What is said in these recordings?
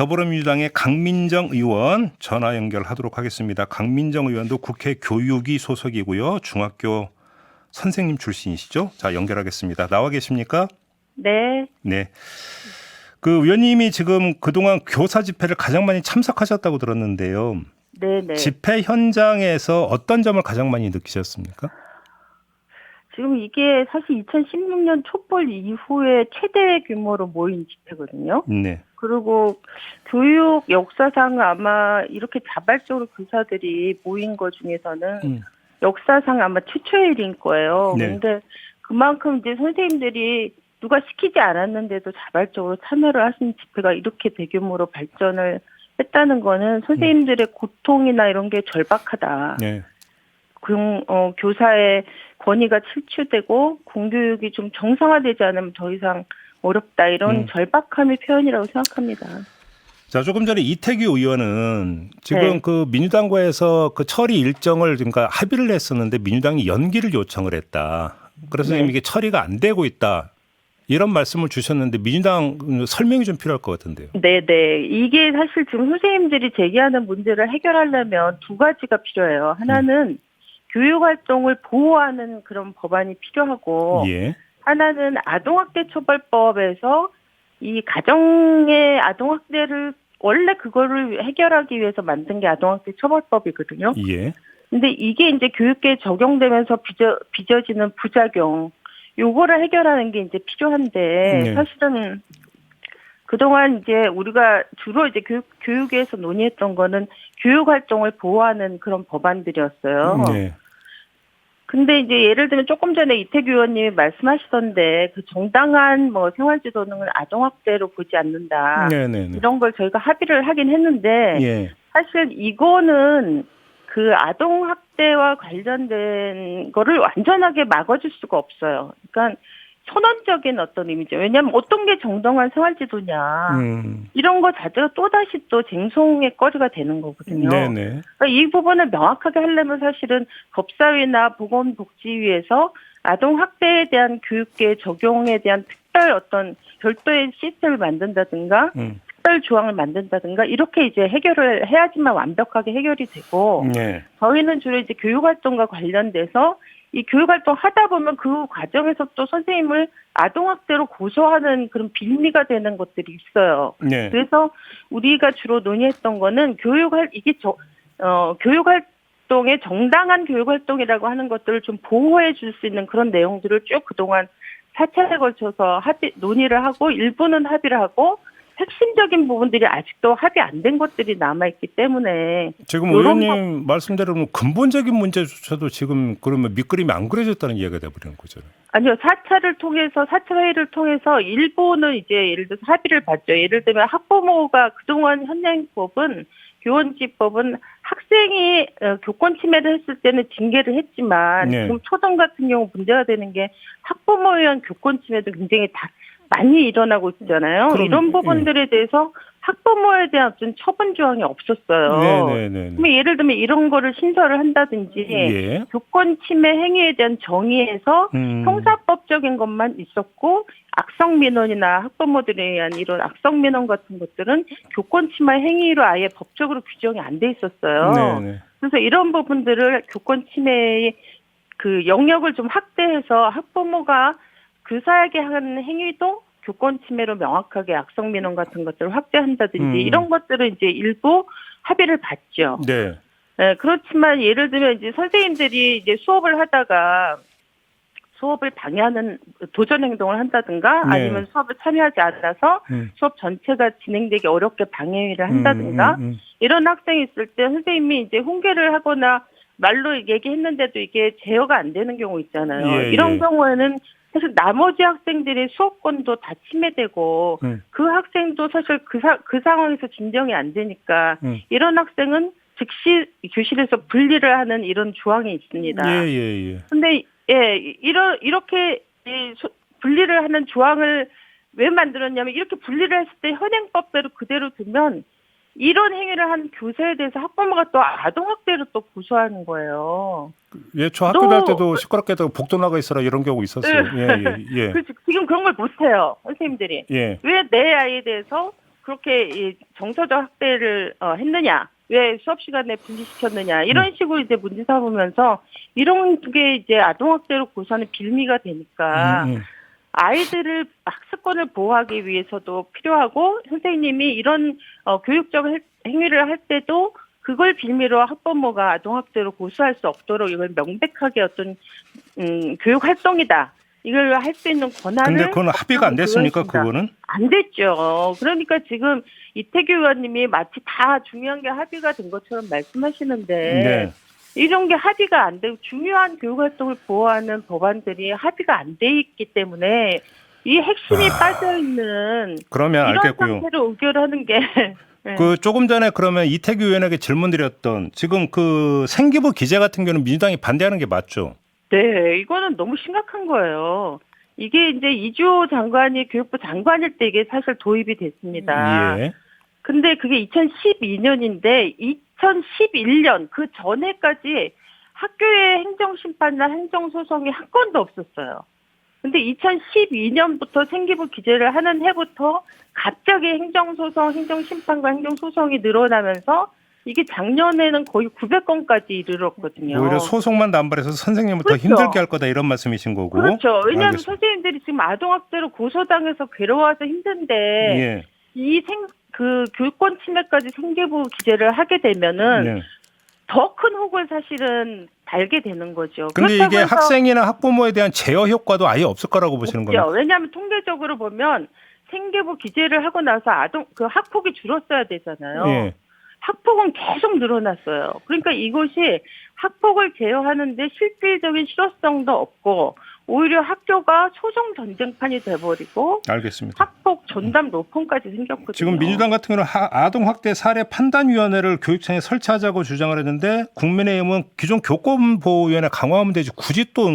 더불어민주당의 강민정 의원 전화 연결하도록 하겠습니다. 강민정 의원도 국회 교육위 소속이고요. 중학교 선생님 출신이시죠? 자, 연결하겠습니다. 나와 계십니까? 네. 네. 그 의원님이 지금 그동안 교사 집회를 가장 많이 참석하셨다고 들었는데요. 네네. 집회 현장에서 어떤 점을 가장 많이 느끼셨습니까? 지금 이게 사실 2016년 촛불 이후에 최대 규모로 모인 집회거든요. 네. 그리고 교육 역사상 아마 이렇게 자발적으로 교사들이 모인 것 중에서는 역사상 아마 최초의 일인 거예요. 네. 근데 그만큼 이제 선생님들이 누가 시키지 않았는데도 자발적으로 참여를 하신 집회가 이렇게 대규모로 발전을 했다는 거는 선생님들의 고통이나 이런 게 절박하다. 네. 교사의 권위가 침출되고 공교육이 좀 정상화되지 않으면 더 이상 어렵다. 이런 절박함의 표현이라고 생각합니다. 자, 조금 전에 이태규 의원은 지금 네. 그 민주당과에서 그 처리 일정을 그러니까 합의를 했었는데 민주당이 연기를 요청을 했다. 그래서 네. 지금 이게 처리가 안 되고 있다. 이런 말씀을 주셨는데 민주당 설명이 좀 필요할 것 같은데요. 네네. 이게 사실 지금 선생님들이 제기하는 문제를 해결하려면 두 가지가 필요해요. 하나는 교육활동을 보호하는 그런 법안이 필요하고 예. 하나는 아동학대 처벌법에서 이 가정의 아동학대를 원래 그거를 해결하기 위해서 만든 게 아동학대 처벌법이거든요. 예. 근데 이게 이제 교육계에 적용되면서 빚어지는 부작용, 요거를 해결하는 게 이제 필요한데, 네. 사실은 그동안 이제 우리가 주로 이제 교육에서 논의했던 거는 교육 활동을 보호하는 그런 법안들이었어요. 네. 근데 이제 예를 들면 조금 전에 이태규 의원님이 말씀하시던데 그 정당한 뭐 생활지도는 아동학대로 보지 않는다. 네네네. 이런 걸 저희가 합의를 하긴 했는데 예. 사실 이거는 그 아동학대와 관련된 거를 완전하게 막아줄 수가 없어요. 그러니까 선언적인 어떤 의미죠. 왜냐하면 어떤 게 정당한 생활지도냐. 이런 거 자체가 또다시 또 쟁송의 거리가 되는 거거든요. 네네. 그러니까 이 부분을 명확하게 하려면 사실은 법사위나 보건복지위에서 아동학대에 대한 교육계 적용에 대한 특별 어떤 별도의 시스템을 만든다든가 특별 조항을 만든다든가 이렇게 이제 해결을 해야지만 완벽하게 해결이 되고 네. 저희는 주로 이제 교육활동과 관련돼서 이 교육활동 하다 보면 그 과정에서 또 선생님을 아동학대로 고소하는 그런 빌미가 되는 것들이 있어요. 네. 그래서 우리가 주로 논의했던 거는 교육활동의 정당한 교육활동이라고 하는 것들을 좀 보호해 줄 수 있는 그런 내용들을 쭉 그동안 사차에 걸쳐서 논의를 하고 일부는 합의를 하고 핵심적인 부분들이 아직도 합의 안 된 것들이 남아있기 때문에 지금 의원님 말씀대로 근본적인 문제조차도 지금 그러면 밑그림이 안 그려졌다는 이야기가 돼버리는 거잖아요. 아니요. 4차 회의를 통해서 일부는 이제 예를 들어서 합의를 봤죠. 예를 들면 학부모가 그동안 현행법은 교원지법은 학생이 교권 침해를 했을 때는 징계를 했지만 네. 지금 초등 같은 경우 문제가 되는 게 학부모에 의한 교권 침해도 굉장히 많이 일어나고 있잖아요. 이런 부분들에 대해서 학부모에 대한 어떤 처분 조항이 없었어요. 네네네. 그럼 예를 들면 이런 거를 신설을 한다든지 예. 교권 침해 행위에 대한 정의에서 형사법적인 것만 있었고 악성 민원이나 학부모들에 의한 이런 악성 민원 같은 것들은 교권 침해 행위로 아예 법적으로 규정이 안 돼 있었어요. 네네. 그래서 이런 부분들을 교권 침해의 그 영역을 좀 확대해서 학부모가 교사에게 하는 행위도 교권 침해로 명확하게 악성 민원 같은 것들을 확대한다든지 이런 것들은 이제 일부 합의를 봤죠. 네. 네, 그렇지만 예를 들면 이제 선생님들이 이제 수업을 하다가 수업을 방해하는 도전 행동을 한다든가 네. 아니면 수업에 참여하지 않아서 수업 전체가 진행되기 어렵게 방해를 한다든가 이런 학생이 있을 때 선생님이 이제 훈계를 하거나 말로 얘기했는데도 이게 제어가 안 되는 경우 있잖아요. 예, 이런 예. 경우에는 사실 나머지 학생들의 수업권도 다 침해되고 그 학생도 사실 그 상황에서 진정이 안 되니까 이런 학생은 즉시 교실에서 분리를 하는 이런 조항이 있습니다. 예. 근데 이렇게 분리를 하는 조항을 왜 만들었냐면 이렇게 분리를 했을 때 현행법대로 그대로 두면 이런 행위를 한 교사에 대해서 학부모가 또 아동학대로 또 고소하는 거예요. 예, 저 학교 다닐 때도 시끄럽게 하다가 복도 나가 있어라 이런 경우 있었어요. 예. 그렇지. 지금 그런 걸 못해요, 선생님들이. 예. 왜 내 아이에 대해서 그렇게 이 정서적 학대를 했느냐? 왜 수업 시간에 분리시켰느냐? 이런 식으로 이제 문제 삼으면서 이런 게 이제 아동학대로 고소하는 빌미가 되니까 아이들을 학습권을 보호하기 위해서도 필요하고 선생님이 이런 교육적 행위를 할 때도 그걸 빌미로 학부모가 아동학대로 고소할 수 없도록 이걸 명백하게 어떤 교육 활동이다. 이걸 할 수 있는 권한을. 근데 그건 합의가 안 됐습니까? 그거는? 안 됐죠. 그러니까 지금 이태규 의원님이 마치 다 중요한 게 합의가 된 것처럼 말씀하시는데 네. 이런 게 합의가 안 되고 중요한 교육 활동을 보호하는 법안들이 합의가 안 돼 있기 때문에 이 핵심이 빠져 있는 그러면 이런 알겠고요. 상태로 의결하는 게 네. 그 조금 전에 그러면 이태규 의원에게 질문드렸던 지금 그 생기부 기재 같은 경우는 민주당이 반대하는 게 맞죠? 네, 이거는 너무 심각한 거예요. 이게 이제 이주호 장관이 교육부 장관일 때 이게 사실 도입이 됐습니다. 예. 근데 그게 2012년인데 2011년 그 전에까지 학교의 행정심판이나 행정소송이 한 건도 없었어요. 근데 2012년부터 생기부 기재를 하는 해부터 갑자기 행정소송, 행정심판과 행정소송이 늘어나면서 이게 작년에는 거의 900건까지 이르렀거든요. 오히려 소송만 남발해서 선생님을 그렇죠. 더 힘들게 할 거다 이런 말씀이신 거고. 그렇죠. 왜냐하면 알겠습니다. 선생님들이 지금 아동학대로 고소당해서 괴로워서 힘든데 예. 그 교육권 침해까지 생기부 기재를 하게 되면은 네. 더 큰 혹을 사실은 달게 되는 거죠. 근데 그렇다고 이게 해서 학생이나 학부모에 대한 제어 효과도 아예 없을 거라고 보시는 없죠. 겁니까? 왜냐하면 통계적으로 보면 생계부 기재를 하고 나서 그 학폭이 줄었어야 되잖아요. 예. 학폭은 계속 늘어났어요. 그러니까 이것이 학폭을 제어하는데 실질적인 실효성도 없고 오히려 학교가 소송 전쟁판이 돼버리고 알겠습니다. 학폭 전담 로펌까지 생겼거든요. 지금 민주당 같은 경우는 아동학대 사례 판단위원회를 교육청에 설치하자고 주장을 했는데 국민의힘은 기존 교권보호위원회 강화하면 되지 굳이 또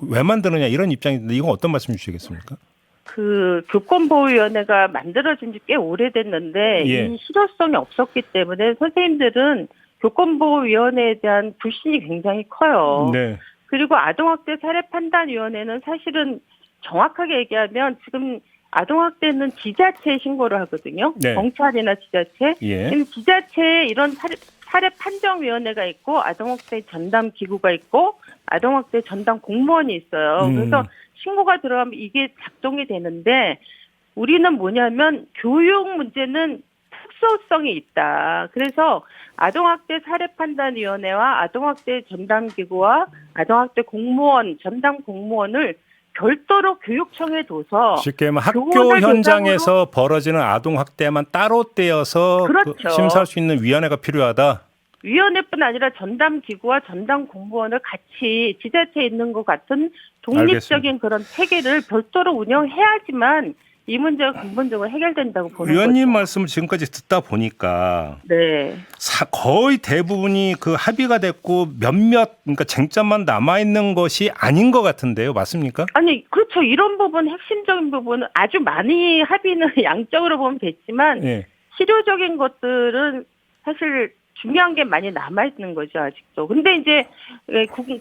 왜 만드느냐 이런 입장인데 이건 어떤 말씀 주시겠습니까? 그 교권보호위원회가 만들어진 지 꽤 오래됐는데 예. 이 실효성이 없었기 때문에 선생님들은 교권보호위원회에 대한 불신이 굉장히 커요. 네. 그리고 아동학대 사례판단위원회는 사실은 정확하게 얘기하면 지금 아동학대는 지자체에 신고를 하거든요. 네. 경찰이나 지자체. 예. 지금 지자체에 이런 사례 판정위원회가 있고 아동학대 전담 기구가 있고 아동학대 전담 공무원이 있어요. 그래서 신고가 들어가면 이게 작동이 되는데 우리는 뭐냐면 교육 문제는 특수성이 있다. 그래서 아동학대 사례판단위원회와 아동학대 전담기구와 아동학대 공무원, 전담 공무원을 별도로 교육청에 둬서 쉽게 말하면 학교 교원을 현장에서 벌어지는 아동학대만 따로 떼어서 그렇죠. 심사할 수 있는 위원회가 필요하다. 위원회뿐 아니라 전담 기구와 전담 공무원을 같이 지자체에 있는 것 같은 독립적인 알겠습니다. 그런 체계를 별도로 운영해야지만 이 문제가 근본적으로 해결된다고 보는 위원님 거죠. 말씀을 지금까지 듣다 보니까 네. 거의 대부분이 그 합의가 됐고 몇몇 그러니까 쟁점만 남아 있는 것이 아닌 것 같은데요, 맞습니까? 아니 그렇죠. 이런 부분 핵심적인 부분은 아주 많이 합의는 양적으로 보면 됐지만 예. 실효적인 것들은 사실 중요한 게 많이 남아 있는 거죠 아직도. 근데 이제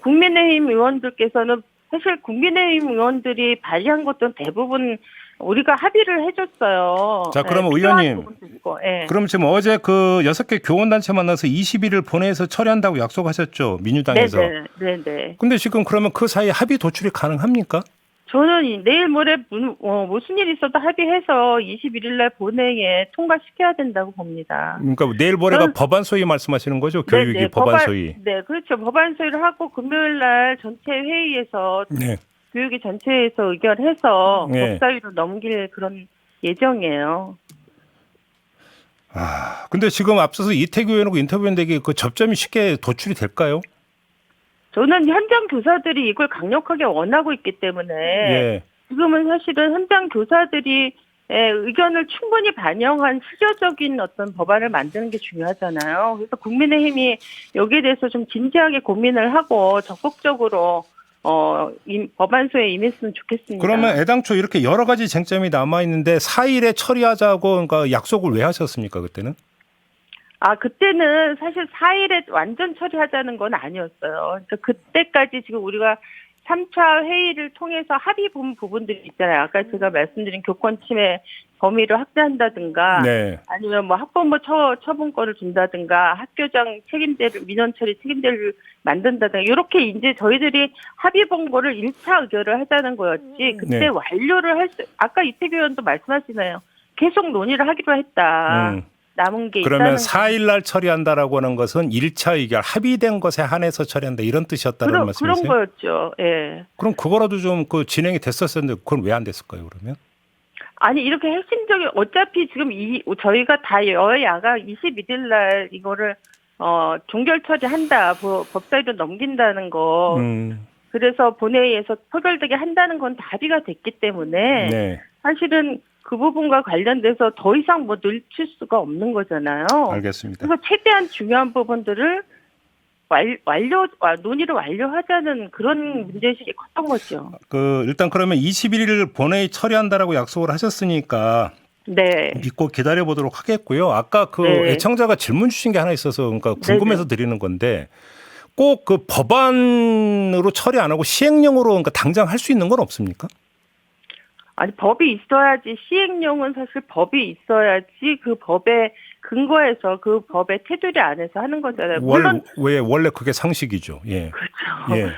국민의힘 의원들께서는 사실 국민의힘 의원들이 발의한 것들은 대부분 우리가 합의를 해줬어요. 자, 그러면 네, 필요한 의원님. 부분도 있고, 네. 그럼 지금 어제 그 6개 교원단체 만나서 20일을 본회의에서 처리한다고 약속하셨죠, 민주당에서. 네네. 근데 지금 그러면 그 사이에 합의 도출이 가능합니까? 저는 내일 모레 무슨 일이 있어도 합의해서 21일 날 본회의에 통과시켜야 된다고 봅니다. 그러니까 내일 모레가 법안 소위 말씀하시는 거죠? 교육위 법안 소위. 네, 그렇죠. 법안 소위를 하고 금요일 날 전체 회의에서 네. 교육위 전체에서 의결해서 네. 법사위로 넘길 그런 예정이에요. 근데 지금 앞서서 이태규 의원하고 인터뷰했는데 그 접점이 쉽게 도출이 될까요? 저는 현장 교사들이 이걸 강력하게 원하고 있기 때문에 예. 지금은 사실은 현장 교사들이 의견을 충분히 반영한 실효적인 어떤 법안을 만드는 게 중요하잖아요. 그래서 국민의힘이 여기에 대해서 좀 진지하게 고민을 하고 적극적으로 법안소에 임했으면 좋겠습니다. 그러면 애당초 이렇게 여러 가지 쟁점이 남아 있는데 4일에 처리하자고 그러니까 약속을 왜 하셨습니까 그때는? 그때는 사실 4일에 완전 처리하자는 건 아니었어요. 그러니까 그때까지 지금 우리가 3차 회의를 통해서 합의 본 부분들이 있잖아요. 아까 제가 말씀드린 교권 침해 범위를 확대한다든가 네. 아니면 뭐 학부모 처분권을 준다든가 학교장 책임제를 민원 처리 책임제를 만든다든가 이렇게 이제 저희들이 합의 본 거를 1차 의결을 하자는 거였지 그때 네. 완료를 할 수 아까 이태규 의원도 말씀하시나요? 계속 논의를 하기로 했다. 남은 게 그러면 있다는 4일 날 처리한다라고 하는 것은 1차 의결 합의된 것에 한해서 처리한다 이런 뜻이었다는 그런 말씀이세요? 거였죠. 예. 그럼 그거라도 좀 그 진행이 됐었었는데 그건 왜 안 됐을까요, 그러면? 아니 이렇게 핵심적인 어차피 지금 저희가 다 여야가 21일 날 이거를 종결 처리한다 법사위로 넘긴다는 거 그래서 본회의에서 표결되게 한다는 건 다 합의가 됐기 때문에 네. 사실은 그 부분과 관련돼서 더 이상 뭐 늦출 수가 없는 거잖아요. 알겠습니다. 그래서 최대한 중요한 부분들을 논의를 완료하자는 그런 문제의식이 컸던 거죠. 일단 그러면 21일 본회의 처리한다라고 약속을 하셨으니까 네. 믿고 기다려 보도록 하겠고요. 아까 네. 애청자가 질문 주신 게 하나 있어서 그러니까 궁금해서 드리는 건데 꼭 그 법안으로 처리 안 하고 시행령으로 그러니까 당장 할 수 있는 건 없습니까? 아니 법이 있어야지 시행령은 사실 법이 있어야지 그 법에 근거해서 그 법의 테두리 안에서 하는 거잖아요. 물론 원래 그게 상식이죠. 예. 그렇죠. 예.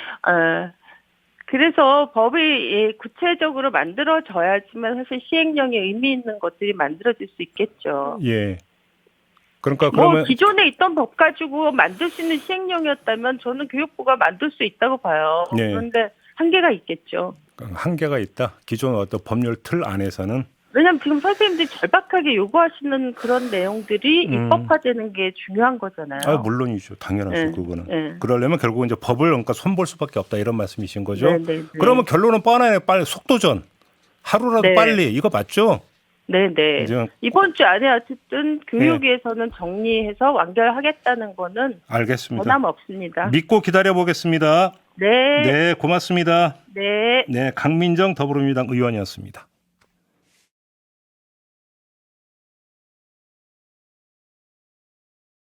그래서 법이 구체적으로 만들어져야지만 사실 시행령에 의미 있는 것들이 만들어질 수 있겠죠. 예. 그러니까 그러면 기존에 있던 법 가지고 만들 수 있는 시행령이었다면 저는 교육부가 만들 수 있다고 봐요. 네. 그런데 한계가 있겠죠. 한계가 있다. 기존 어떤 법률 틀 안에서는. 왜냐하면 지금 선생님들이 절박하게 요구하시는 그런 내용들이 입법화되는 게 중요한 거잖아요. 물론이죠. 당연하죠. 네. 그거는. 네. 그러려면 결국 이제 법을 그러니까 손볼 수밖에 없다 이런 말씀이신 거죠. 네, 네, 네. 그러면 결론은 뻔하네. 빨리 속도전. 하루라도 네. 빨리 이거 맞죠? 네네. 이제 이번 주 안에 어쨌든 교육위에서는 정리해서 완결하겠다는 거는 알겠습니다. 변함없습니다. 믿고 기다려 보겠습니다. 네. 네, 고맙습니다. 네. 네, 강민정 더불어민주당 의원이었습니다.